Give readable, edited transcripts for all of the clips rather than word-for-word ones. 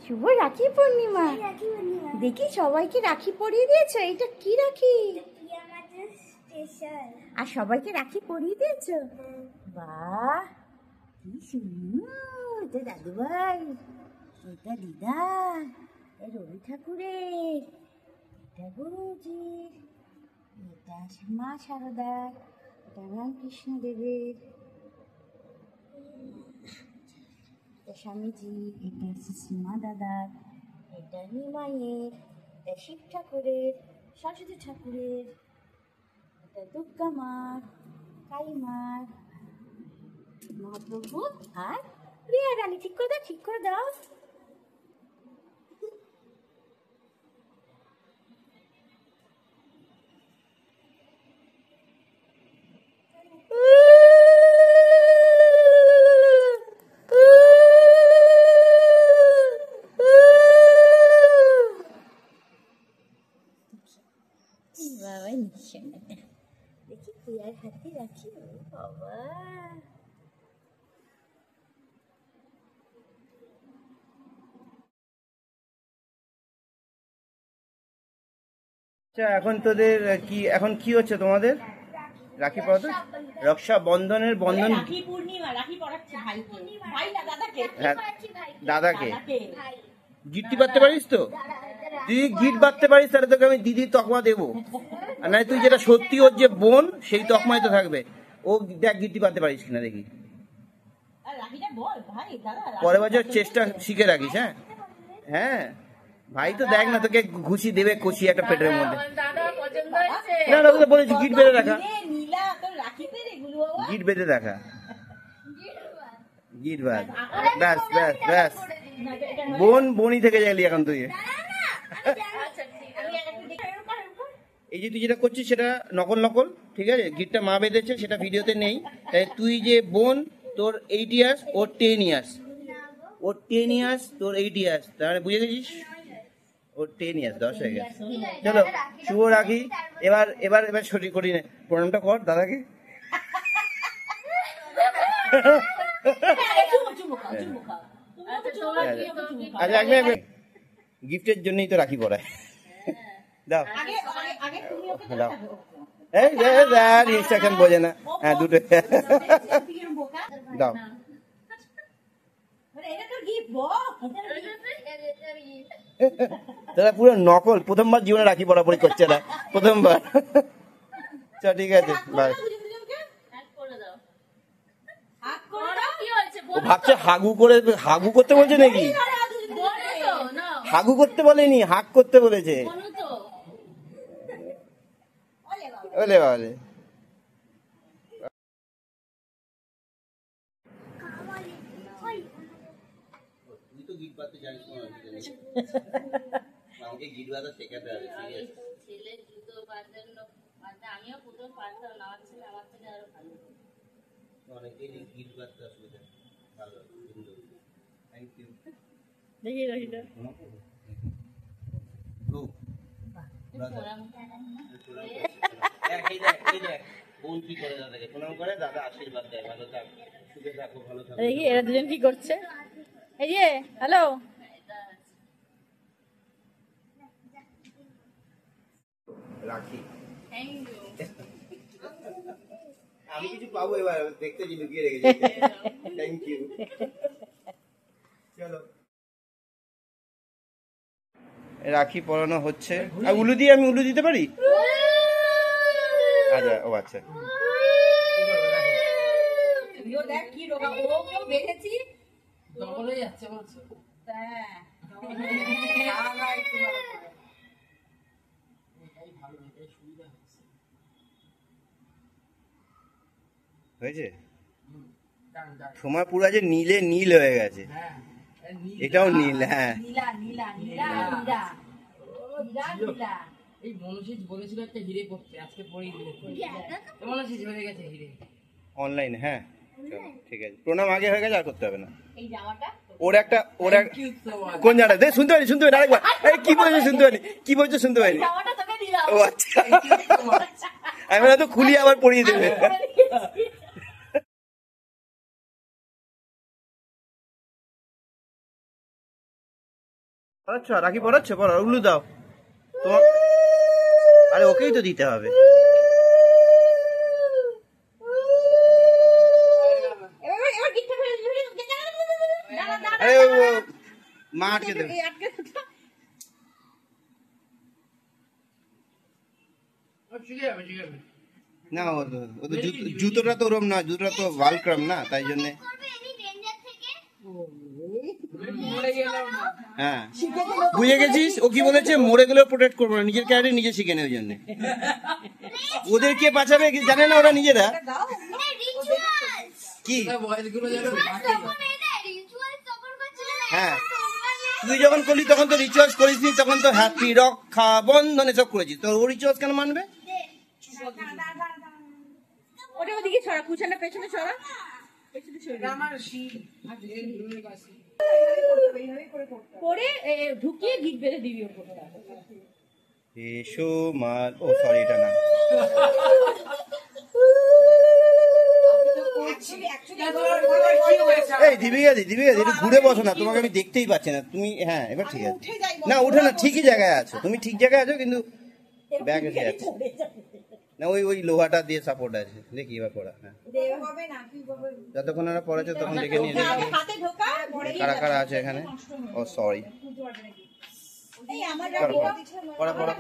শুভ রাখি পূর্ণিমা। দেখি সবাইকে রাখি পরিয়ে দিয়েছো। এটা কি রাখি? আর সবাইকে রাখি পরিয়ে দিয়েছো? বাহ, কি সুন্দর। এটা দাদু ভাই, এটা দিদা, এটা রবি ঠাকুরের, এটা গুরুজির, এটা মা শারদার, এটা রামকৃষ্ণ দেবের, এটা স্বামীজি, এটা শ্রীমা দাদার, এটা নিমাইয়ের, এটা শিব ঠাকুরের, সরস্বতী ঠাকুরের, এটা দুর্গা মার, কালী মার, মহাপ্রভু আর প্রিয়া রানী। ঠিক করে দাও, ঠিক করে দাও। বাবা নিশ্চয় দেখি প্রিয়ার হাতে রাখি। বাবা আচ্ছা, এখন তোদের কি এখন কি হচ্ছে তোমাদের? রাখি পড়াতো, রক্ষা বন্ধনের বন্ধন। রাখি পূর্ণিমা, রাখি পড়াচ্ছে ভাইকে। ভাই না দাদাকে। হ্যাঁ, দাদাকে। গিট্টি বাঁধতে পারিস তো? তুই গিট বাঁধতে পারিস তাহলে তোকে আমি দিদির তকমা দেবো। আর নয় তুই যেটা সত্যি ওর যে বোন সেই তকমাই তো থাকবে। ও দেখ গিট্টি বাঁধতে পারিস কিনা দেখি। পরের বছর চেষ্টা শিখে রাখিস। হ্যাঁ হ্যাঁ ভাই তো দেখ না, তোকে ঘুষি দেবে কষি একটা পেটের মধ্যে। না না, তোকে বলেছি গিট বেঁধে রাখা, গিট বেঁধে রাখা, গিট বাঁধ। ব্যাস ব্যাস ব্যাস, বোন বনি থেকে গেলি এখন তুই। এই যে তুই যেটা করছিস সেটা নকল নকল, ঠিক আছে? গিটটা মা বেঁধেছে, সেটা ভিডিওতে নেই। তাই তুই যে বোন, তোর 8 ইয়ার্স, ওর 10 ইয়ার্স, ওর 10 ইয়ার্স, তোর 8 ইয়ার্স, তাহলে বুঝে গেছিস? ওর 10 ইয়ার্স, 10 হয়ে গেছে। চলো শুভ রাখি। এবার এবার এবার ছুটি করি না, প্রণামটা কর দাদাকে। আচ্ছা, গিফটের জন্যই তো রাখি পড়ায়। দাও দাও, এই ইনস্ট্রাকশন বোঝে না। হ্যাঁ দুটো দাও। দাদা পুরো নকল, প্রথমবার জীবনে রাখি পড়াপড়ি করছে না, প্রথমবার। চল ঠিক আছে, বাই। ও ভাবছে হাগু করে, হাগু করতে বলছে নাকি? হাগু করতে বলেনি, হাগ করতে বলেছে। ওলে বাবা, তুই তো গিট বাঁধতে জানিস না, আমাকে গিট বাঁধা শেখাতে হবে। ছেলে জুতো বাঁধার লোক, আমিও প্রথম পারতাম না, আমার ছেলে আমার থেকে আরো ভালো। অনেকেই গিট বাঁধতে অসুবিধা। ভালো, সুন্দর, থ্যাংক ইউ। দেখি রাখিটা বোন কি করে দাদাকে প্রণাম করে, দাদা আশীর্বাদ দেয়, ভালো থাক, সুখে থাকো, ভালো থাকো। দেখি এরা দুজন কি করছে। এই যে হ্যালো, রাখি। আমি কিছু পাবো এবার, দেখতে যে লুকিয়ে রেখেছি। Thank you. চলো রাখি পরানো হচ্ছে। আর উলু দিয়ে, আমি উলু দিতে পারি? আচ্ছা, ও আচ্ছা। হয়েছে তোমার পুরো যে নীলে নীল হয়ে গেছে। এটাও নীল। হ্যাঁ এই মনোজিৎ বলেছিল একটা হিরে পড়তে, আজকে পড়িয়ে দিলে। মনোজিৎ হয়ে গেছে হিরে অনলাইন। হ্যাঁ ঠিক আছে, প্রণাম আগে হয়ে গেছে, আর করতে হবে না। ওর একটা কোন জায়গাটা দে, শুনতে পারি, শুনতে পারি আরেকবার। এই কি বলছো শুনতে পারি, কি বলছো শুনতে পারি। ও আচ্ছা, আমি তো খুলি আবার পড়িয়ে দেবে। পড়াচ্ছ রাখি পড়াচ্ছ, পড়া উল্লু দাও তোমার। আরে ওকেই তো দিতে হবে। আরে মা আটকে দেবে না, ওদের জুতোটা তো ওরম না, জুতোটা তো ভালক্রাম না, তাই জন্যে। হ্যাঁ বুঝে গেছিস, ও কি বলেছে, মরে গেলেও প্রোটেক্ট করবো না, নিজের ক্যারিয়ার নিজে শিখে নেই, ওই জন্য। ওদের কে বাঁচাবে জানে না ওরা নিজেরা। কি হ্যাঁ তুই যখন করলি তখন তো রিচুয়ালস করিস নি, তখন তো হ্যাপি রক্ষা বন্ধন এসব করেছিস, তো ও রিচুয়ালস কেন মানবে? ওটা ওদিকে ছড়া, কুচানা পেছনে ছড়া, পেছনে ছড়া করে ঢুকিয়ে গিট বেঁধে দিবি ওপরে। এসো মা, ও সরি এটা না। এই দীপিকা দি একটু ঘুরে বসো না, তোমাকে আমি দেখতেই পাচ্ছি না তুমি। হ্যাঁ এবার ঠিক আছে, না উঠে না, ঠিকই জায়গায় আছো তুমি, ঠিক জায়গায় আছো, কিন্তু ব্যাগ এসে যাচ্ছে না, ওই লোহাটা দিয়ে সাপোর্ট আছে, দেখি এবার পড়া। হ্যাঁ যতক্ষণ ওরা পড়াচ্ছে তখন দেখে নিয়ে কারা কারা আছে এখানে। ও সরি পড়া পড়া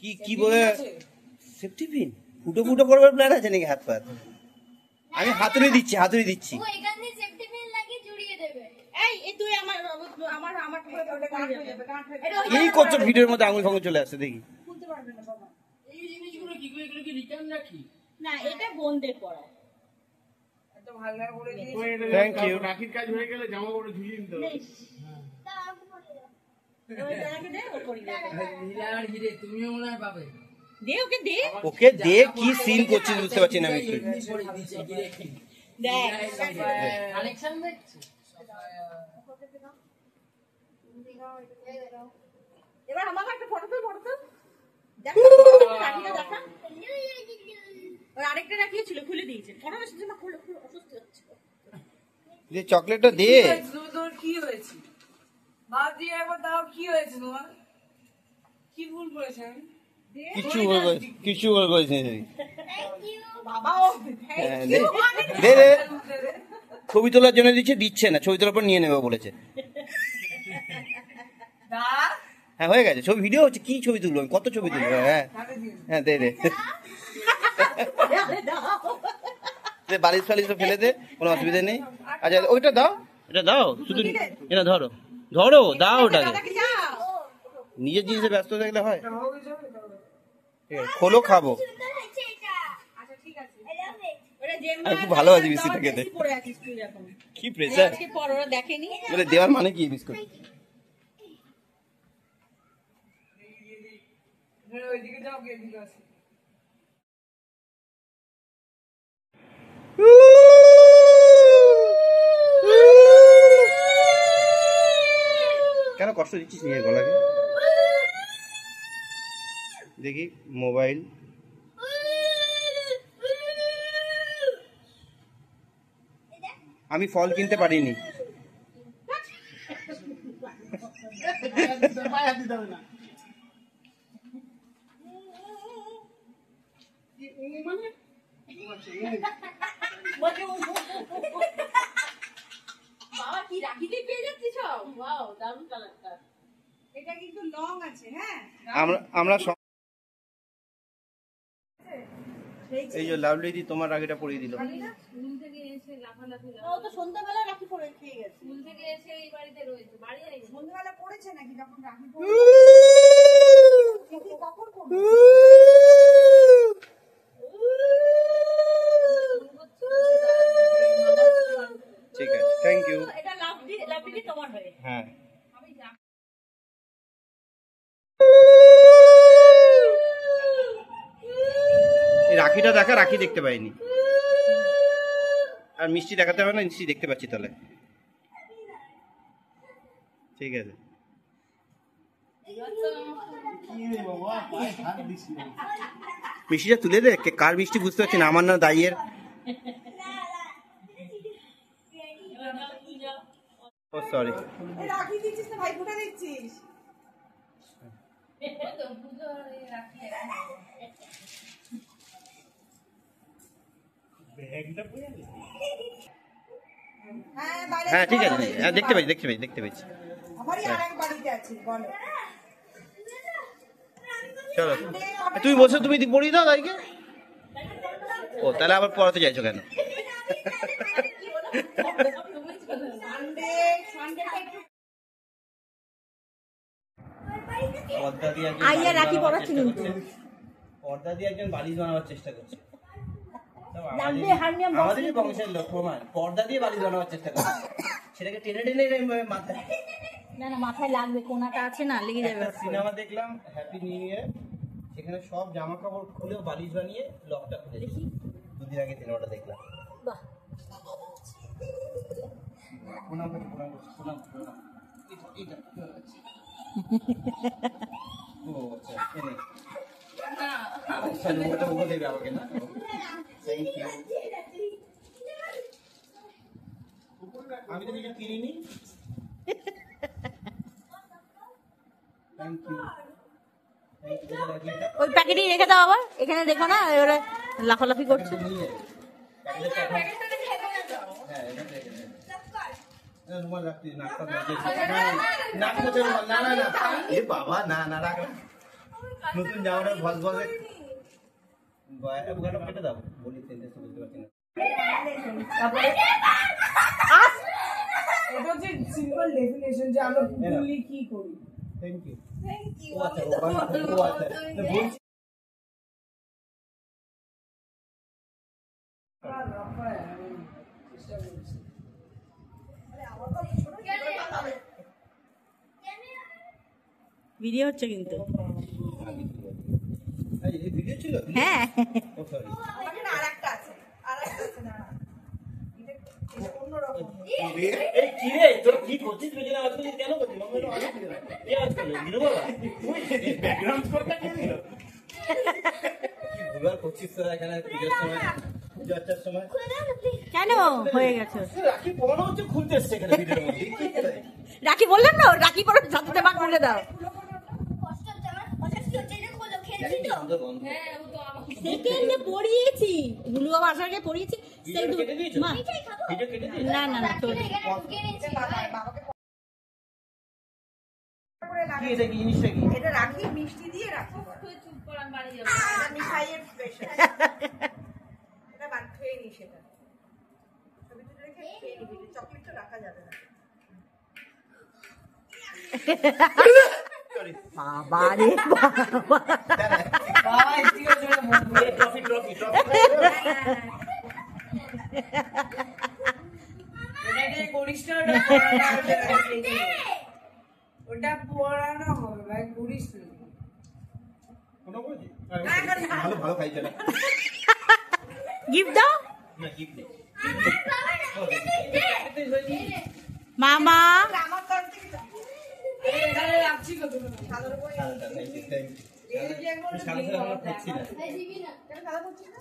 কি কি বলে সেফটি পিন ফুটো ফুটো করবার প্ল্যান আছে নাকি? হাত পা আমি হাতুড়ি দিচ্ছি, হাতুড়ি দিচ্ছি। এই করছো ভিডিওর মধ্যে আঙুল ফাঙুল চলে আসছে দেখি। না এটা বোনদের পড়া। Thank you. রাখির কাজ হয়ে গেলে জামা কাপড় ধুইয়ে নিতে হবে। ওকে দে, কি সিন করছিস বুঝতে পারছি না আমি। এবার আমার একটা ফটো তো আরেকটা রাখিয়েছিল, খুলে দিয়েছে। ফটোটা শুধু না খুলে অসুস্থ হচ্ছে। যে চকলেটটা দে। তোর কি হয়েছে? বাদ দিয়ে একবার দাও, কি হয়েছে তোমার? কি ভুল করেছে আমি? কিছু বলবো ছবি তোলার জন্য দিচ্ছে না, ছবি তোলার পর নিয়ে নেবে বলেছে। হ্যাঁ হয়ে গেছে, ছবি ভিডিও হচ্ছে, কি ছবি তুলবো, কত ছবি তুলবো। হ্যাঁ হ্যাঁ দে বালিশ ফালিশ ফেলে দে, কোনো অসুবিধা নেই। আচ্ছা ওইটা দাও, এটা দাও, শুধু এটা ধরো দাও ওটাকে। নিজের জিনিসে ব্যস্ত থাকলে হয়? ঠিক আছে খোলো, খাবো। আমি খুব ভালো আছি বিস্কুটটা খেতে। কি প্রেসার বলে দেওয়ার মানে কি বিস্কুট? ওইদিকে যাও, এদিকে আসো। কেন কষ্ট দিচ্ছিস নিজের গলাকে? দেখি মোবাইল। আমি ফল কিনতে পারিনি। বাবা কি রাখিতে পেয়ে যাচ্ছি সব। ওয়াও দারুণ কালারটা। এটা কিন্তু লং আছে। হ্যাঁ আমরা এই যে লাভলি দি তোমার রাখিটা পরিয়ে দিল। স্কুল থেকে এসে লাফালাফি ও তো সন্ধ্যাবেলা রাখি পরে খেয়ে গেছে। স্কুল থেকে এসে এই বাড়িতে রয়েছে, বাড়ি আইনি। সন্ধ্যাবেলা পড়েছে নাকি? যখন রাখি কখন ঠিক আছে থ্যাংক ইউ। এটা লাভলি তোমার হয়ে। হ্যাঁ এই রাখিটা দেখা, রাখি দেখতে পাইনি, আর মিষ্টি দেখাতে হবে না, মিষ্টি দেখতে পাচ্ছি তাহলে। ঠিক আছে কি রে বাবা, পায়ে হাত দিছি। মিষ্টিটা তুলে দে, কার মিষ্টি বুঝতে পারছি না, আমার না দাইয়ের। ও সরি, রাখি দিচ্ছিস না ভাই, ফুটা দিচ্ছিস? হ্যাঁ ঠিক আছে, হ্যাঁ দেখতে পেয়েছি আমারই আরেক বাড়িতে আছে, বলো। চলো তুমি বসে, তুমি পড়িয়ে দাও দাইকে। ও তাহলে আবার পড়াতে চাইছো কেন? আইয়া রাখি পড়াচ্ছি কিন্তু। পর্দা দিয়ে একজন বালিশ বানাবার চেষ্টা করছে। লাগবে হারমোনিয়াম বক্স। আমাদের বংশের লোক প্রমাণ, পর্দা দিয়ে বালিশ বানাবার চেষ্টা করছে, সেটাকে টেনে টেনে মাথায়। না না, মাথায় লাগবে, কোনাটা আছে না, লেগে যাবে। একটা সিনেমা দেখলাম হ্যাপি নিউ ইয়ার, সেখানে সব জামা কাপড় খুলে বালিশ বানিয়ে লকটা খুলে দেখি, দুদিন আগে সিনেমাটা দেখলাম। বাহ, প্রণাম করছি, প্রণাম করছি, প্রণাম প্রণাম। এটা ও আচ্ছা, এনে আচ্ছা ওটা ওকে দেবে আমাকে না? Thank you. আমি তো কিছু কিনিনি। Thank you. ওই প্যাকেটেই রেখে দাও, আবার এখানে দেখো না এবারে লাফালাফি করছে। বাবা না না রাখ, নতুন জামাটা ভস ভসে কেটে দাও, বলি বুঝতে পারছি না। এটা হচ্ছে সিম্পল ডেফিনেশন যে আমরা বলি কি করি। Thank you. Thank you. ও আচ্ছা, ও আচ্ছা, বলছি ভিডিও হচ্ছে কিন্তু। এই ভিডিও ছিল। হ্যাঁ ও সরি, আমাকে না আরেকটা আছে, আরেকটা আছে না। এটা অন্যরকম। এই কি রে, তোর কি করছিস? বেজে আওয়াজ করছিস কেন? করছিস মামা? আওয়াজ করছিস না কি আওয়াজ করছিস? বিরু বাবা তুই ব্যাকগ্রাউন্ড স্কোরটা কে দিল? কি ভুলভাল করছিস তোরা এখানে পূজার সময়, পূজার সময়? কেন হয়ে গেছে? রাখি পড়ানো হচ্ছে, খুলতে এসছে এখানে ভিডিওর মধ্যে। কি করে? রাখি বললাম না, রাখি পরে যাতে মা খুলে দাও। সুন্দর গন্ধ। সেকেন্ডে পড়িয়েছি, গুলু বাবা আসার আগে পড়িয়েছি। ভিডিও কেটে দিয়েছো? মা ভিডিও কেটে দিয়েছো? না না না, চলে। কি এটা, কি জিনিসটা কি? এটা রাখি মিষ্টি দিয়ে রাখি বলে। চুপ করে আমি বাড়ি যাবো। এটা মিঠাইয়ের স্পেশাল। এটা বাদ খেয়ে নি সেটা। ছবি তুলে রেখে খেয়ে নিবি, চকলেট তো রাখা যাবে না। বাবা রে বাবা, ট্রফি ট্রফি ট্রফি। ওটা পড়ানো হবে ভাই, করিস না। কোনো বলছি? ভালো ভালো খাই চলে। গিফট দাও না গিফট নেই। মামা। আমার তরফ থেকে তো। এখানে রাখছি কত সাদার উপরে। Thank you, thank you. এই যে একবার সারা সারা আমরা করছি না। কেন সাদা করছিস না?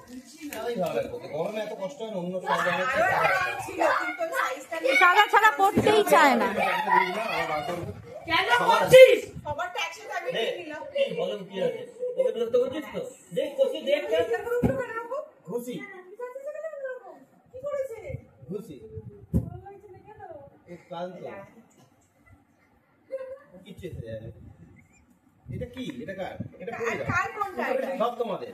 সারাই ভালো লাগবে। গরমে এত কষ্ট হয় না, অন্য সব আরো একটা ছিল কিন্তু সাইজটা নিয়ে সাদা ছাড়া পড়তেই চায় না। কেন করছিস? সবারটা একসাথে আমি নিয়ে নিলাম। বলেন কি আছে? ওকে বিরক্ত করছিস তো? দেখ কষি দেখ ঘুষি কি করেছে? ঘুষি ক্লান্ত কিচ্ছে এটা কি? এটা কার? এটা পড়ে যাও। কার কোনটা এটা? সব তোমাদের।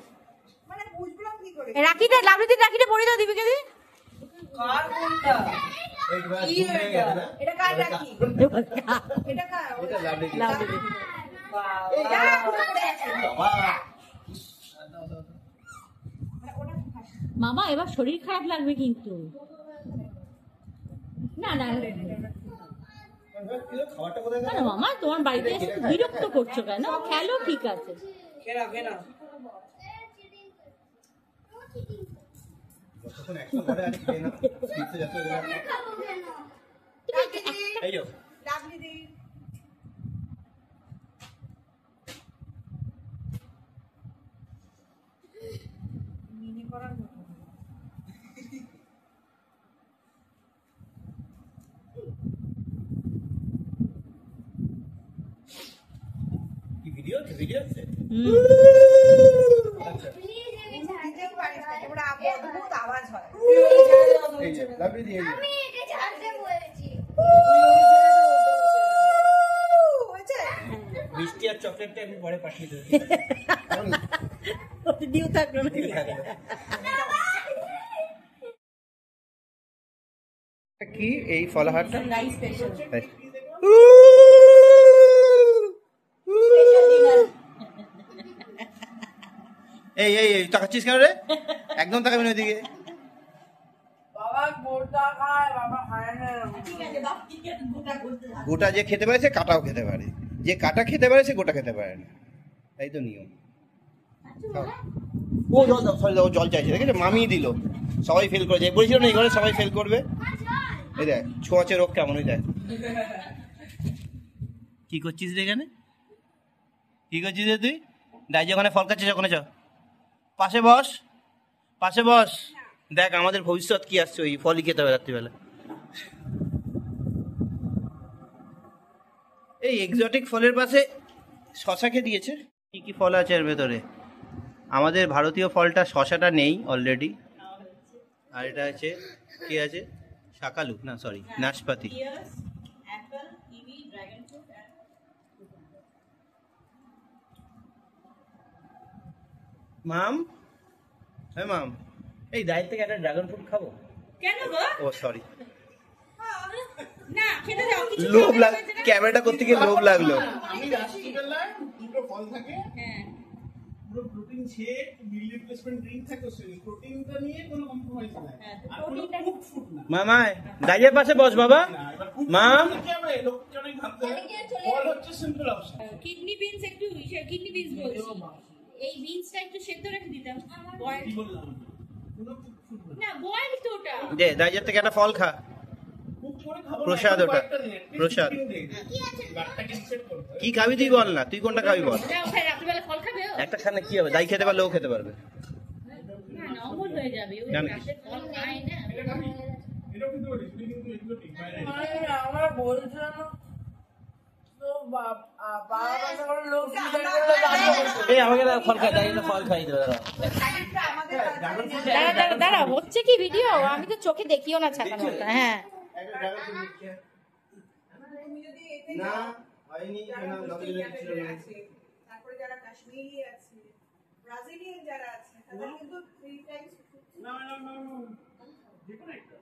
মানে বুঝলাম কি করে? রাখিটা লাভলিতে রাখিটা পড়ে দাও দীপিকা দি। কার কোনটা? এই ঘুরে গেছে না? এটা কার রাখি? এটা কার? এটা লাভলি। লাভলি। এটা পুরো পড়ে আছে। বাবা মামা এবার শরীর খারাপ লাগবে কিন্তু। না না খাবারটা কোথায় না মামা, তোমার বাড়িতে এসে বিরক্ত করছো কেন? খেলো, ঠিক আছে। কেনা কেনা যতক্ষণ অ্যাকশন করে আর খেয়ে না স্পিডে যত এই যো ডাবলি দি। নিজেও পারিস না, এবার অদ্ভুত আওয়াজ হয়। এই যে লাভলি দিয়ে হয়েছে? মিষ্টি আর চকলেটটা আমি পরে পাঠিয়ে দেবো। ডিউ থাকলো না। কি এই ফলাহারটা? এই এই এই তাকাচ্ছিস কেন রে? একদম তাকাবি না ওইদিকে। বাবা গোটা খায়, বাবা খায় না। গোটা যে খেতে পারে সে কাটাও খেতে পারে, যে কাটা খেতে পারে সে গোটা খেতে পারে না, তাই তো নিয়ম। ও জল দাও, সরি দাও, জল চাইছে, দেখেছো মামি দিল। সবাই ফেল করে যায়, বলেছিল না এই ঘরে সবাই ফেল করবে। এই দেখ ছোঁয়াচে রোগ কেমন, ওই দেখ কি করছিস রে এখানে, কি করছিস রে তুই? দাই যে ওখানে ফল খাচ্ছিস ওখানে চ, পাশে বস, পাশে বস। দেখ আমাদের ভবিষ্যৎ কি আসছে, ওই ফলই খেতে হবে রাত্রিবেলা। এই এক্সোটিক ফলের পাশে শশাকে দিয়েছে। কি কি ফল আছে এর ভেতরে? আমাদের ভারতীয় ফলটা শশাটা নেই অলরেডি। আর এটা আছে কি আছে, শাকালু না সরি নাশপাতি। মাম, হ্যাঁ মাম, এই দায়ের থেকে একটা ড্রাগন ফ্রুট খাবো। কেন গো? ও সরি, না খেতে দাও, কিছু লোভ লাগ, ক্যামেরাটা করতে গিয়ে লোভ লাগলো। আমি রাত্রিবেলায় দুটো ফল থাকে, হ্যাঁ পুরো প্রোটিন শেক, মিল রিপ্লেসমেন্ট ড্রিঙ্ক থাকে, সেই প্রোটিনটা নিয়ে কোনো কম্প্রোমাইজ নাই। আর কোনো কুক ফুড না। মামায় দাইয়ের পাশে বস বাবা। এবার cooked মাম, food কি হবে? লোককে অনেক ভাবতে হবে। ফল হচ্ছে সিম্পল অপশন। কিডনি বিনস একটু কিডনি বিনস বলছি এই বিনসটা একটু সেদ্ধ রেখে দিতাম বয়েল কি বললাম? কোনো কুক ফুড না। না বয়েল তো ওটা দে দাইয়ের থেকে একটা ফল খা। কুক করে খাবো না, প্রসাদ এখন ওটা, কয়েকটা দিন, at least প্রসাদ। 15 days। বাচ্চাকে reset করতে হবে। কি খাবি তুই বল না, তুই কোনটা খাবি বল। না ওখানে রাত্রিবেলা ফল খাবে ও? একটা খানে কি হবে, দাই খেতে পারলে ও খেতে পারবে। না না অমল হয়ে যাবে ওই না, না। রাতে ফল খায় না এটা খাবি? এটাও কিন্তু পারিস, তুই কিন্তু exotic, বাইরে। আমরা বলছিলাম তো বাবা যখন লোক জিজ্ঞাসা করলো দাঁড়িয়ে বলছে। এই আমাকে দাও ফল খাই, দাইয়ের ফল খাই দেবে দাঁড়া। দাঁড়া দাঁড়া দাঁড়া, হচ্ছে কি ভিডিও? আমি তো চোখে দেখিও না ছাকানো। হ্যাঁ তুমি যদি এতে না যাও, হয়নি, যারা না মুসলিম লগে ক্যাটাগরি আছে, তারপরে যারা কাশ্মীরি আছে, ব্রাজিলিয়ান যারা আছে, তাদের কিন্তু 3 টাইমস না, না, না, না, যে কোনো একটা।